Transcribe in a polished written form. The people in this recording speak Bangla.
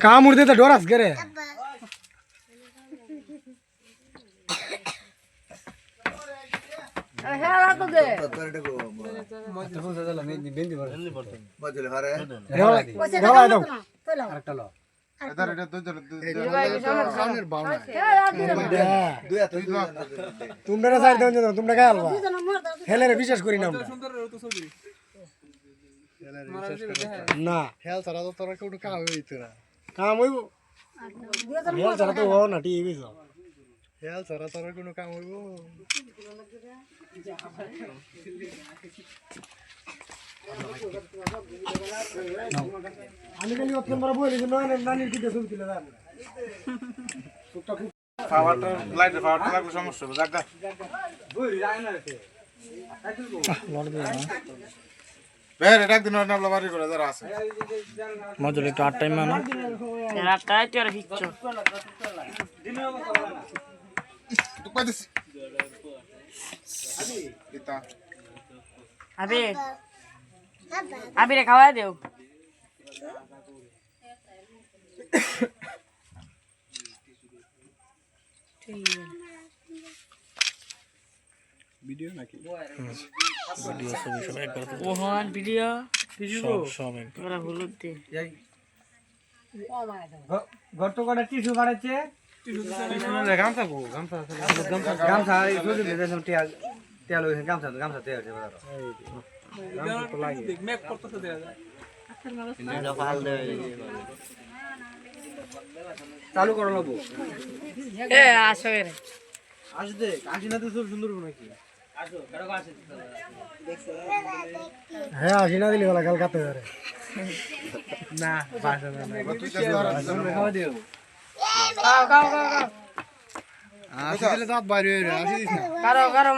काम उड़ते तो डोरास करे তোমরা সাইড দাও তোমরা গায় আলবা হেলের বিশ্বাস করি না আমরা না হেল ছাড়া তো তোরা কেউ কাম হইতো না কাম হইব হেল ছাড়া তো হও না ঠিক আছে হেল ছাড়া তোরা কোনো কাম হইব আমি খালি ওপেন মারা বলি যে নয় নানির কি দেশ তুলে দাও পাওয়ারটা লাইটের পাওয়ারটা লাগলে সমস্যা হবে জায়গা বই রাই না রে লড় দে না বেরে একদিন না বাড়ি করে যারা আছে মজুরি একটু 8 টাইম মানে এর 8 টাই তোর হিচ্ছো তুই পাইছিস এটা আবি রে খাওয়া দেও ভিডিও নাকি ভিডিও সব একবার তো ওহান ভিডিও সব একবার হলুদ দে গর্ত করে টিস্যু কাটছে টিস্যু দিছে গামছা গো গামছা এই সুজি দিতে টিয়া তেল হইছে গামছা তেল আছে বাজার গামছা তো লাগে দেখ মেক করতেছে দেয়া যায় এটা ফাল দে চালু করো লাগবো এ আসো রে আস দে আসি না তো সব সুন্দর নাকি আসো কারো আসে হ্যাঁ আসি না দিলে বলা কাল কাতে ধরে না বাসা না তুই খাওয়া দিও খাও আসি দিলে দাঁত বাইরে আসি দিস না কারো